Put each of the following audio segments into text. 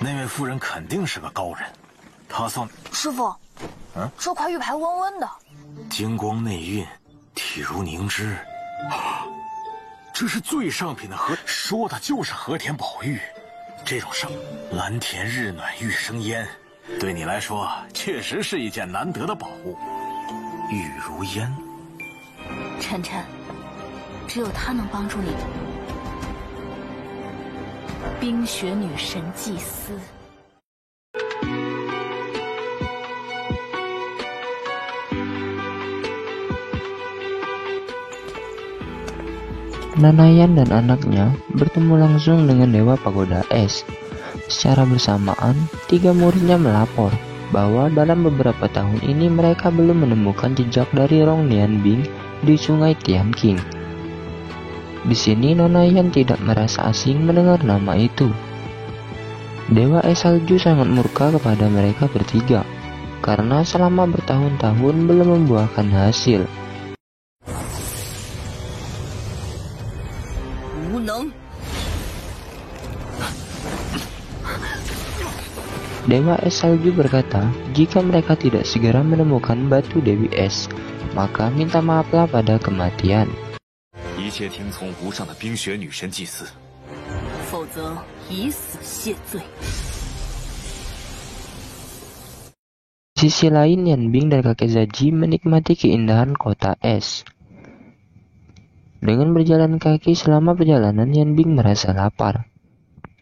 那位夫人肯定是个高人，她送师傅，这块玉牌温温的，金光内蕴，体如凝脂。这是最上品的说的就是和田宝玉。这种蓝田日暖玉生烟，对你来说确实是一件难得的宝物。玉如烟，晨晨，只有他能帮助你。冰雪女神祭司。Nanayan dan anaknya bertemu langsung dengan Dewa Pagoda Es. Secara bersamaan, 3 muridnya melapor bahwa dalam beberapa tahun ini mereka belum menemukan jejak dari Rong Nianbing di Sungai Tianqing. Di sini Nanayan tidak merasa asing mendengar nama itu. Dewa Es Salju sangat murka kepada mereka bertiga karena selama bertahun-tahun belum membuahkan hasil. Dewa Es Salju berkata, jika mereka tidak segera menemukan batu Dewi Es, maka minta maaflah pada kematian. Di sisi lain, Nianbing dan kakek Zaji menikmati keindahan kota es. Dengan berjalan kaki selama perjalanan, Nianbing merasa lapar.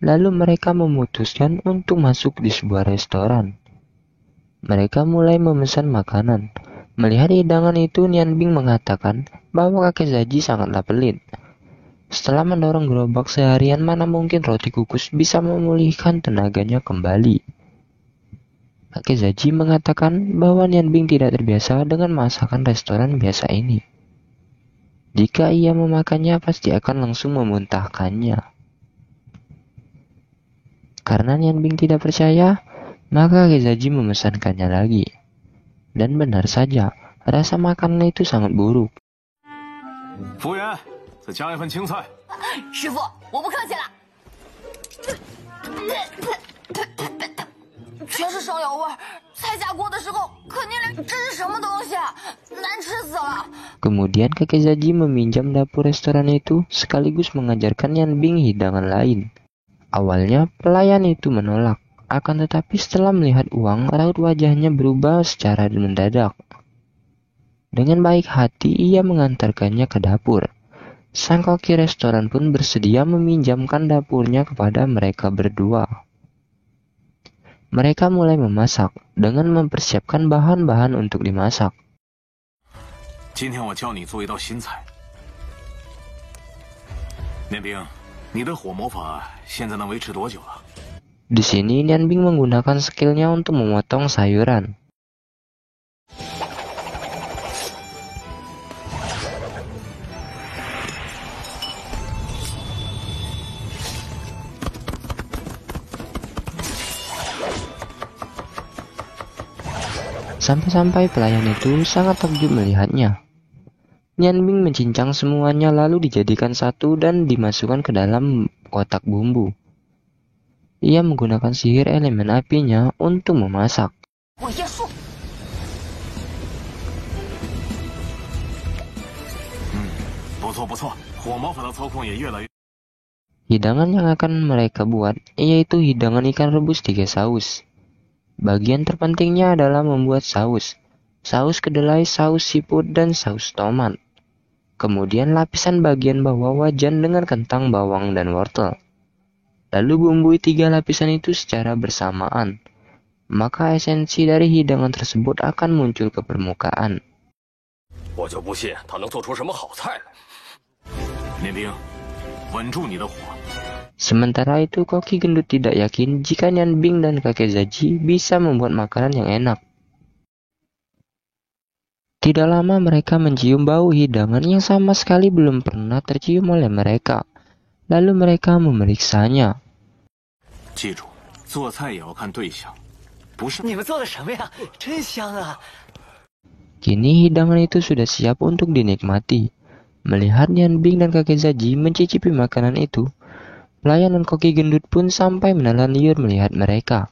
Lalu mereka memutuskan untuk masuk di sebuah restoran. Mereka mulai memesan makanan. Melihat hidangan itu, Nianbing mengatakan bahwa kakek Zaji sangatlah pelit. Setelah mendorong gerobak seharian, mana mungkin roti kukus bisa memulihkan tenaganya kembali. Kakek Zaji mengatakan bahwa Nianbing tidak terbiasa dengan masakan restoran biasa ini. Jika ia memakannya, pasti akan langsung memuntahkannya. Karena Nianbing tidak percaya, maka kakek Zaji memesankannya lagi. Dan benar saja, rasa makanan itu sangat buruk. 服务员，再加一份青菜。师傅，我不客气了。全是烧窑味儿，菜下锅的时候肯定连这是什么东西啊，难吃死了。 Kemudian kakek Zaji meminjam dapur restoran itu sekaligus mengajarkan Nianbing hidangan lain. Awalnya pelayan itu menolak, akan tetapi setelah melihat uang, raut wajahnya berubah secara mendadak. Dengan baik hati ia mengantarkannya ke dapur. Sang koki restoran pun bersedia meminjamkan dapurnya kepada mereka berdua. Mereka mulai memasak dengan mempersiapkan bahan-bahan untuk dimasak. 今天我教你做一道新菜。念兵，你的火魔法现在能维持多久了？ Di sini Nianbing menggunakan skillnya untuk memotong sayuran. Sampai-sampai pelayan itu sangat takjub melihatnya. Nianbing mencincang semuanya lalu dijadikan satu dan dimasukkan ke dalam kotak bumbu. Ia menggunakan sihir elemen apinya untuk memasak. Hidangan yang akan mereka buat yaitu hidangan ikan rebus 3 saus. Bagian terpentingnya adalah membuat saus kedelai, saus siput, dan saus tomat. Kemudian lapisan bagian bawah wajan dengan kentang, bawang, dan wortel. Lalu bumbui 3 lapisan itu secara bersamaan. Maka esensi dari hidangan tersebut akan muncul ke permukaan. Sementara itu, koki gendut tidak yakin jika Nianbing dan kakek Zaji bisa membuat makanan yang enak. Tidak lama mereka mencium bau hidangan yang sama sekali belum pernah tercium oleh mereka. Lalu mereka memeriksanya. Kini hidangan itu sudah siap untuk dinikmati. Melihat Nianbing dan kakek Zaji mencicipi makanan itu, Pelayan dan koki gendut pun sampai menelan liur melihat mereka.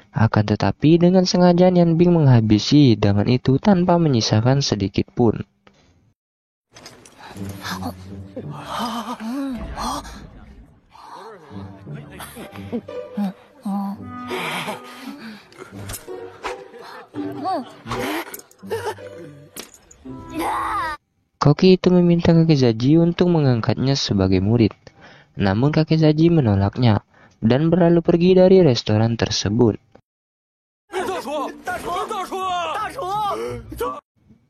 Akan tetapi dengan sengaja Nian Bing menghabisi hidangan itu tanpa menyisakan sedikit pun. Koki itu meminta kakek Zaji untuk mengangkatnya sebagai murid. Namun kakek Zaji menolaknya dan berlalu pergi dari restoran tersebut.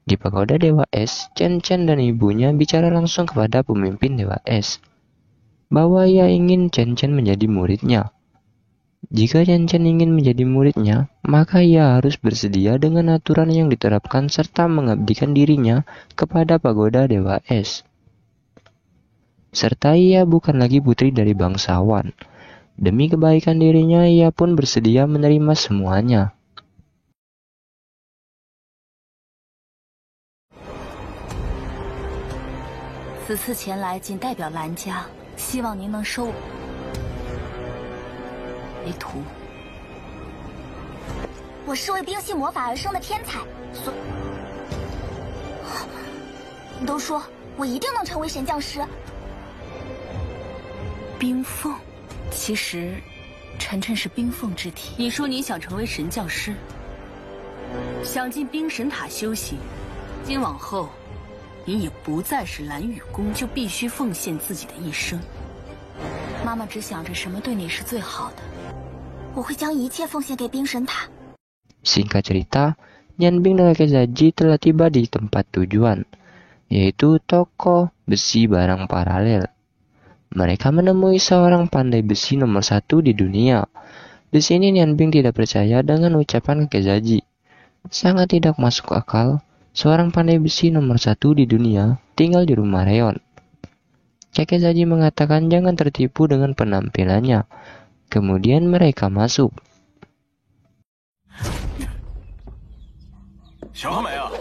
Di pagoda Dewa Es, Chen Chen dan ibunya bicara langsung kepada pemimpin Dewa Es bahwa ia ingin Chen Chen menjadi muridnya. Jika Chen Chen ingin menjadi muridnya, maka ia harus bersedia dengan aturan yang diterapkan serta mengabdikan dirinya kepada pagoda Dewa Es. Serta ia bukan lagi putri dari bangsawan. Demi kebaikan dirinya, ia pun bersedia menerima semuanya.冰凤，其实晨晨是冰凤之体。你说你想成为神教师，想进冰神塔修行，今往后你也不再是蓝雨宫，就必须奉献自己的一生。妈妈只想着什么对你是最好的，我会将一切奉献给冰神塔。 Singkat cerita, Nian Bing dan kakek Zaji telah tiba di tempat tujuan, yaitu toko besi barang paralel. Mereka menemui seorang pandai besi nomor 1 di dunia. Di sini Nian Bing tidak percaya dengan ucapan kakek Zaji. Sangat tidak masuk akal, seorang pandai besi nomor 1 di dunia tinggal di rumah reon. Kakek Zaji mengatakan jangan tertipu dengan penampilannya. Kemudian mereka masuk. 小美啊，